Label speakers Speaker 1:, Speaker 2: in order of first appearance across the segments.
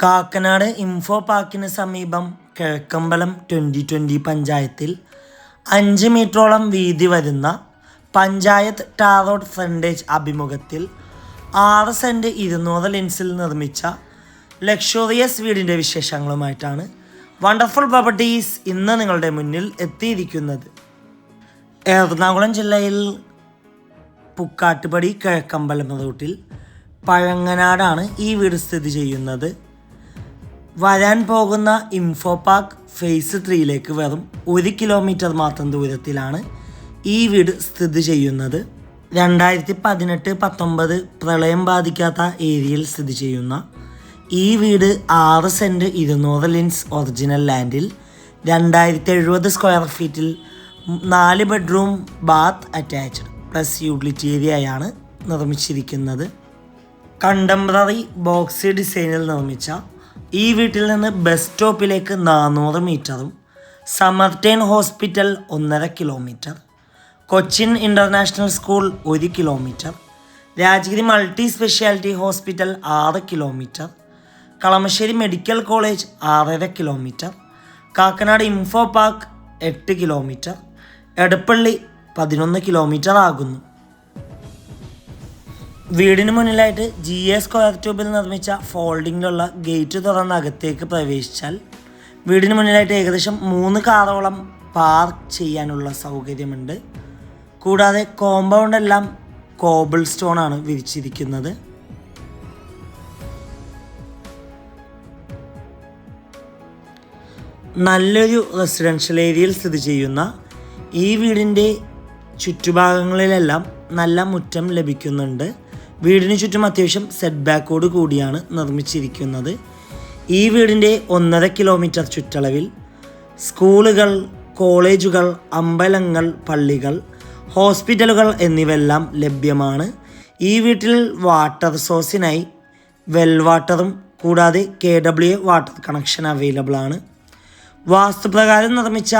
Speaker 1: Kakkanad info പാർക്കിന് സമീപം കിഴക്കമ്പലം 2020 പഞ്ചായത്തിൽ 5 മീറ്ററോളം വീതി വരുന്ന പഞ്ചായത്ത് ടാർ റോഡ് ഫ്രണ്ടേജ് അഭിമുഖത്തിൽ 6 സെൻറ്റ് 200 ലിൻസിൽ നിർമ്മിച്ച ലക്ഷറിയസ് വീടിൻ്റെ വിശേഷങ്ങളുമായിട്ടാണ് വണ്ടർഫുൾ പ്രോപ്പർട്ടീസ് ഇന്ന് നിങ്ങളുടെ മുന്നിൽ എത്തിയിരിക്കുന്നത്. എറണാകുളം ജില്ലയിൽ പുക്കാട്ടുപടി കിഴക്കമ്പലം റൂട്ടിൽ പഴങ്ങനാടാണ് ഈ വീട് സ്ഥിതി ചെയ്യുന്നത്. വരാൻ പോകുന്ന ഇൻഫോ പാർക്ക് ഫേസ് 3ലേക്ക് വെറും 1 കിലോമീറ്റർ മാത്രം ദൂരത്തിലാണ് ഈ വീട് സ്ഥിതി ചെയ്യുന്നത്. 2018-19 പ്രളയം ബാധിക്കാത്ത ഏരിയയിൽ സ്ഥിതി ചെയ്യുന്ന ഈ വീട് 6 സെൻറ്റ് 200 ലിൻസ് ഒറിജിനൽ ലാൻഡിൽ 2070 സ്ക്വയർ ഫീറ്റിൽ 4 bedroom bath attached plus utility ഏരിയയാണ് നിർമ്മിച്ചിരിക്കുന്നത്. കണ്ടംപററി ബോക്സി ഡിസൈനിൽ നിർമ്മിച്ച ഈ വീട്ടിൽ നിന്ന് ബസ് സ്റ്റോപ്പിലേക്ക് 400 മീറ്ററും Samaritan hospital 1.5 kilometre, Cochin international school 1 kilometre, Rajagiri multi speciality hospital 6 kilometre, Kalamassery medical college 6.5 kilometre, Kakkanad info park 8 kilometre, Edappally 11 kilometre ആകുന്നു. വീടിന് മുന്നിലായിട്ട് GA സ്ക്വയർ ട്യൂബിൽ നിർമ്മിച്ച ഫോൾഡിങ്ങിലുള്ള ഗേറ്റ് തുറന്ന് അകത്തേക്ക് പ്രവേശിച്ചാൽ വീടിന് മുന്നിലായിട്ട് ഏകദേശം 3 കാറോളം പാർക്ക് ചെയ്യാനുള്ള സൗകര്യമുണ്ട്. കൂടാതെ കോമ്പൗണ്ടെല്ലാം കോബിൾ സ്റ്റോൺ ആണ് വിരിച്ചിരിക്കുന്നത്. നല്ലൊരു റെസിഡൻഷ്യൽ ഏരിയയിൽ സ്ഥിതി ചെയ്യുന്ന ഈ വീടിൻ്റെ ചുറ്റുഭാഗങ്ങളിലെല്ലാം നല്ല മുറ്റം ലഭിക്കുന്നുണ്ട്. വീടിന് ചുറ്റും അത്യാവശ്യം സെറ്റ് ബാക്കോട് കൂടിയാണ് നിർമ്മിച്ചിരിക്കുന്നത്. ഈ വീടിൻ്റെ 1.5 കിലോമീറ്റർ ചുറ്റളവിൽ സ്കൂളുകൾ, കോളേജുകൾ, അമ്പലങ്ങൾ, പള്ളികൾ, ഹോസ്പിറ്റലുകൾ എന്നിവയെല്ലാം ലഭ്യമാണ്. ഈ വീട്ടിൽ വാട്ടർ സോഴ്സിനായി വെൽ വാട്ടറും കൂടാതെ KWA വാട്ടർ കണക്ഷൻ അവൈലബിൾ ആണ്. വാസ്തുപ്രകാരം നിർമ്മിച്ച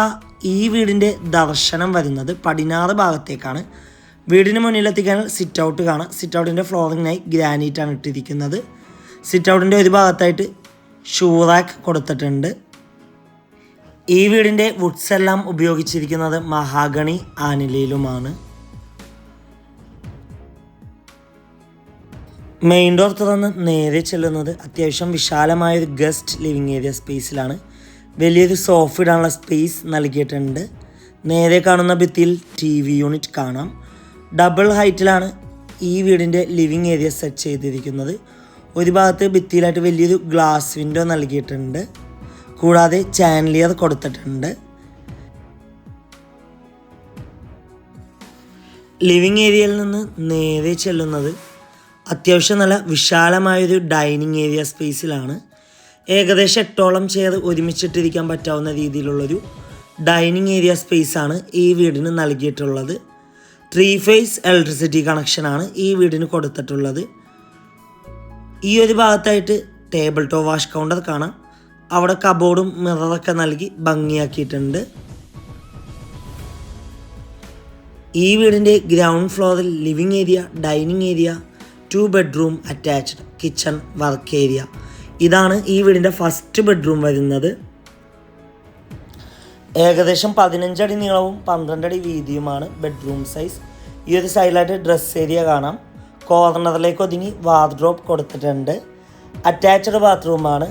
Speaker 1: ഈ വീടിൻ്റെ ദർശനം വരുന്നത് പടിഞ്ഞാറ് ഭാഗത്തേക്കാണ്. വീടിന് മുന്നിലെത്തിക്കാൻ സിറ്റ് ഔട്ട് കാണാം. സിറ്റ് ഔട്ടിൻ്റെ ഫ്ലോറിങ്ങിനായി ഗ്രാനൈറ്റാണ് ഇട്ടിരിക്കുന്നത്. സിറ്റ് ഔട്ടിൻ്റെ ഒരു ഭാഗത്തായിട്ട് ഷൂ റാക്ക് കൊടുത്തിട്ടുണ്ട്. ഈ വീടിൻ്റെ വുഡ്സ് എല്ലാം ഉപയോഗിച്ചിരിക്കുന്നത് മഹാഗണി ആനിലയിലുമാണ്. മെയിൻ ഡോർ തുറന്ന് നേരെ ചെല്ലുന്നത് അത്യാവശ്യം വിശാലമായൊരു ഗസ്റ്റ് ലിവിങ് ഏരിയ സ്പേസിലാണ്. വലിയൊരു സോഫ ഇടാനുള്ള സ്പേസ് നൽകിയിട്ടുണ്ട്. നേരെ കാണുന്ന ഭിത്തിയിൽ TV യൂണിറ്റ് കാണാം. ഡബിൾ ഹൈറ്റിലാണ് ഈ വീടിൻ്റെ ലിവിങ് ഏരിയ സെറ്റ് ചെയ്തിരിക്കുന്നത്. ഒരു ഭാഗത്ത് ഭിത്തിയിലായിട്ട് വലിയൊരു ഗ്ലാസ് വിൻഡോ നൽകിയിട്ടുണ്ട്. കൂടാതെ ചാൻലിയർ കൊടുത്തിട്ടുണ്ട്. ലിവിങ് ഏരിയയിൽ നിന്ന് നേരെ ചെല്ലുന്നത് അത്യാവശ്യം നല്ല വിശാലമായൊരു ഡൈനിങ് ഏരിയ സ്പേസിലാണ്. ഏകദേശം 8ഓളം ചെയർ ഒരുമിച്ചിട്ടിരിക്കാൻ പറ്റാവുന്ന രീതിയിലുള്ളൊരു ഡൈനിങ് ഏരിയ സ്പേസാണ് ഈ വീടിന് നൽകിയിട്ടുള്ളത്. 3 ഫേസ് ഇലക്ട്രിസിറ്റി കണക്ഷനാണ് ഈ വീടിന് കൊടുത്തിട്ടുള്ളത്. ഈ ഒരു ഭാഗത്തായിട്ട് ടേബിൾ ടോപ്പ് വാഷ് കൗണ്ടർ കാണാം. അവിടെ കബോർഡും മിററൊക്കെ നൽകി ഭംഗിയാക്കിയിട്ടുണ്ട്. ഈ വീടിൻ്റെ ഗ്രൗണ്ട് ഫ്ലോറിൽ living area, dining area, 2 bedroom attached kitchen, work area. ഇതാണ് ഈ വീടിൻ്റെ ഫസ്റ്റ് ബെഡ്റൂം വരുന്നത്. ഏകദേശം 15 അടി നീളവും 12 അടി വീതിയുമാണ് ബെഡ്റൂം സൈസ്. ഈ ഒരു സൈഡിലായിട്ട് ഡ്രസ് ഏരിയ കാണാം. കോർണറിലേക്ക് ഒതുങ്ങി വാർഡ്രോബ് കൊടുത്തിട്ടുണ്ട്. അറ്റാച്ച്ഡ് ബാത്റൂമാണ്.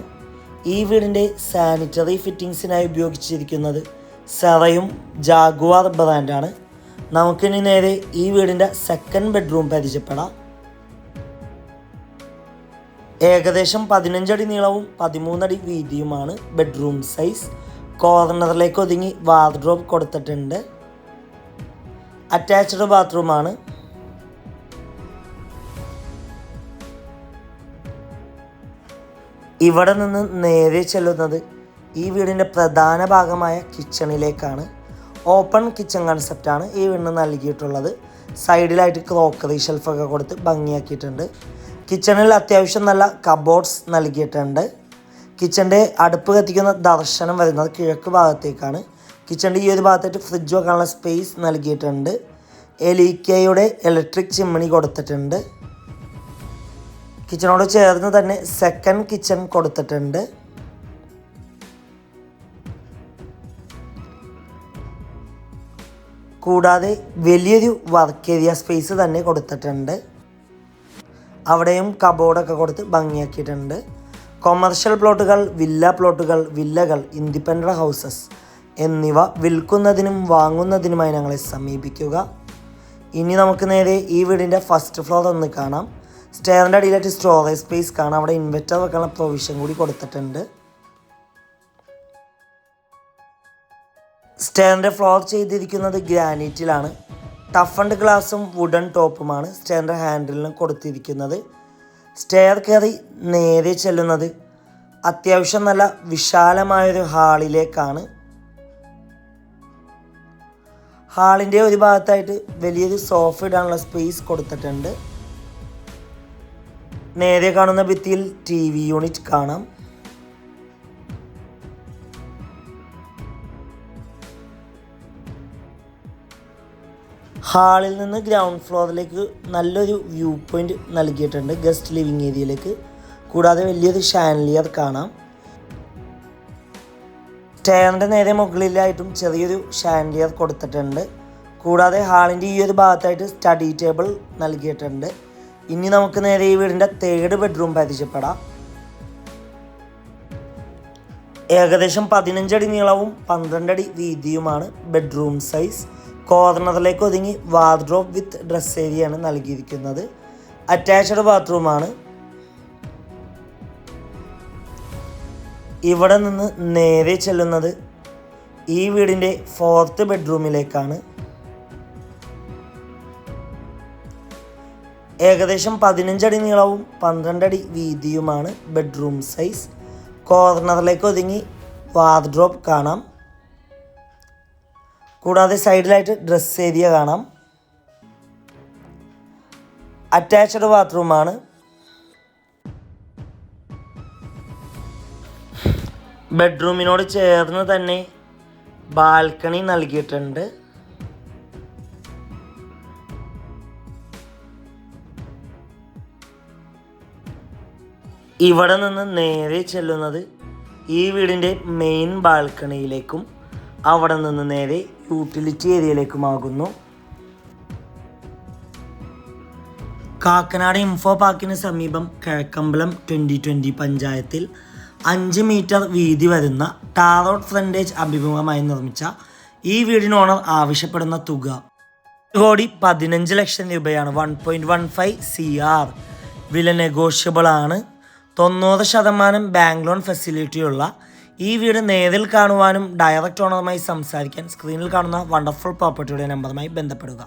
Speaker 1: ഈ വീടിൻ്റെ സാനിറ്ററി ഫിറ്റിങ്സിനായി ഉപയോഗിച്ചിരിക്കുന്നത് സെറയും ജാഗ്വാർ ബ്രാൻഡാണ്. നമുക്കിനി നേരെ ഈ വീടിൻ്റെ സെക്കൻഡ് ബെഡ്റൂം പരിചയപ്പെടാം. ഏകദേശം 15 അടി നീളവും 13 അടി വീതിയുമാണ് ബെഡ്റൂം സൈസ്. കോർണറിലേക്ക് ഒതുങ്ങി വാർഡ്രോബ് കൊടുത്തിട്ടുണ്ട്. അറ്റാച്ച്ഡ് ബാത്റൂമാണ്. ഇവിടെ നിന്ന് നേരെ ചെല്ലുന്നത് ഈ വീടിൻ്റെ പ്രധാന ഭാഗമായ കിച്ചണിലേക്കാണ്. ഓപ്പൺ കിച്ചൺ കൺസെപ്റ്റാണ് ഈ വീടിന് നൽകിയിട്ടുള്ളത്. സൈഡിലായിട്ട് ക്രോക്കറി ഷെൽഫൊക്കെ കൊടുത്ത് ഭംഗിയാക്കിയിട്ടുണ്ട്. കിച്ചണിൽ അത്യാവശ്യം നല്ല കബോർഡ്സ് നൽകിയിട്ടുണ്ട്. കിച്ചൻ്റെ അടുപ്പ് കത്തിക്കുന്ന ദർശനം വരുന്നത് കിഴക്ക് ഭാഗത്തേക്കാണ്. കിച്ചൻ്റെ ഈ ഒരു ഭാഗത്തായിട്ട് ഫ്രിഡ്ജ് വെക്കാനുള്ള സ്പേസ് നൽകിയിട്ടുണ്ട്. LEKയുടെ ഇലക്ട്രിക് ചിമ്മിണി കൊടുത്തിട്ടുണ്ട്. കിച്ചണോട് ചേർന്ന് തന്നെ സെക്കൻഡ് കിച്ചൺ കൊടുത്തിട്ടുണ്ട്. കൂടാതെ വലിയൊരു വർക്ക് ഏരിയ സ്പേസ് തന്നെ കൊടുത്തിട്ടുണ്ട്. അവിടെയും കബോർഡൊക്കെ കൊടുത്ത് ഭംഗിയാക്കിയിട്ടുണ്ട്. കൊമേർഷ്യൽ പ്ലോട്ടുകൾ, വില്ല പ്ലോട്ടുകൾ, വില്ലകൾ, ഇൻഡിപെൻഡൻ്റ് ഹൗസസ് എന്നിവ വിൽക്കുന്നതിനും വാങ്ങുന്നതിനുമായി ഞങ്ങളെ സമീപിക്കുക. ഇനി നമുക്ക് നേരെ ഈ വീടിൻ്റെ ഫസ്റ്റ് ഫ്ലോർ ഒന്ന് കാണാം. സ്റ്റെയറിൻ്റെ അടിയിലായിട്ട് സ്റ്റോറേജ് സ്പേസ് കാണാം. അവിടെ ഇൻവെർട്ടർ വെക്കാനുള്ള പ്രൊവിഷൻ കൂടി കൊടുത്തിട്ടുണ്ട്. സ്റ്റെയറിൻ്റെ ഫ്ലോർ ചെയ്തിരിക്കുന്നത് ഗ്രാനൈറ്റിലാണ്. ടഫ് ആൻഡ് ഗ്ലാസും വുഡൻ ടോപ്പുമാണ് സ്റ്റെയറിൻ്റെ ഹാൻഡിലിന് കൊടുത്തിരിക്കുന്നത്. സ്റ്റെയർ കയറി നേരെ ചെല്ലുന്നത് അത്യാവശ്യം നല്ല വിശാലമായൊരു ഹാളിലേക്കാണ്. ഹാളിൻ്റെ ഒരു ഭാഗത്തായിട്ട് വലിയൊരു സോഫ ഇടാനുള്ള സ്പേസ് കൊടുത്തിട്ടുണ്ട്. നേരെ കാണുന്ന ഭിത്തിയിൽ TV യൂണിറ്റ് കാണാം. ഹാളിൽ നിന്ന് ഗ്രൗണ്ട് ഫ്ലോറിലേക്ക് നല്ലൊരു വ്യൂ പോയിന്റ് നൽകിയിട്ടുണ്ട് ഗസ്റ്റ് ലിവിങ് ഏരിയയിലേക്ക്. കൂടാതെ വലിയൊരു ഷാൻലിയർ കാണാം. സ്റ്റെയറിൻ്റെ നേരെ മുകളിലായിട്ടും ചെറിയൊരു ഷാൻലിയർ കൊടുത്തിട്ടുണ്ട്. കൂടാതെ ഹാളിൻ്റെ ഈ ഒരു ഭാഗത്തായിട്ട് സ്റ്റഡി ടേബിൾ നൽകിയിട്ടുണ്ട്. ഇനി നമുക്ക് നേരെ ഈ വീടിൻ്റെ 3rd ബെഡ്റൂം പരിചയപ്പെടാം. ഏകദേശം 15 അടി നീളവും 12 അടി വീതിയുമാണ് ബെഡ്റൂം സൈസ്. കോർണറിലേക്ക് ഒതുങ്ങി വാർഡ്രോബ് വിത്ത് ഡ്രസ് ഏരിയയാണ് നൽകിയിരിക്കുന്നത്. അറ്റാച്ച്ഡ് ബാത്റൂമാണ്. ഇവിടെ നിന്ന് നേരെ ചെല്ലുന്നത് ഈ വീടിൻ്റെ 4th ബെഡ്റൂമിലേക്കാണ്. ഏകദേശം 15 അടി നീളവും 12 അടി വീതിയുമാണ് ബെഡ്റൂം സൈസ്. കോർണറിലേക്ക് ഒതുങ്ങി വാർഡ്രോബ് കാണാം. കൂടാതെ സൈഡിലായിട്ട് ഡ്രസ് ഏരിയ കാണാം. അറ്റാച്ച്ഡ് ബാത്റൂമാണ്. ബെഡ്റൂമിനോട് ചേർന്ന് തന്നെ ബാൽക്കണി നൽകിയിട്ടുണ്ട്. ഇവിടെ നിന്ന് നേരെ ചെല്ലുന്നത് ഈ വീടിൻ്റെ മെയിൻ ബാൽക്കണിയിലേക്കും അവിടെ നിന്ന് നേരെ യൂട്ടിലിറ്റി ഏരിയയിലേക്കുമാകുന്നു. കാക്കനാട് ഇൻഫോ പാർക്കിന് സമീപം കിഴക്കമ്പലം 2020 പഞ്ചായത്തിൽ 5 മീറ്റർ വീതി വരുന്ന ടാർ റോഡ് ഫ്രണ്ടേജ് അഭിമുഖമായി നിർമ്മിച്ച ഈ വീടിന് ഓണർ ആവശ്യപ്പെടുന്ന തുക 1,15,00,000 രൂപയാണ്. 1.15 CR. വില നെഗോഷ്യബിൾ ആണ്. 90% ബാങ്ക് ലോൺ ഫെസിലിറ്റിയുള്ള ഈ വീട് നേരിൽ കാണുവാനും ഡയറക്റ്റ് ഓണറുമായി സംസാരിക്കാൻ സ്ക്രീനിൽ കാണുന്ന വണ്ടർഫുൾ പ്രോപ്പർട്ടിയുടെ നമ്പറുമായി ബന്ധപ്പെടുക.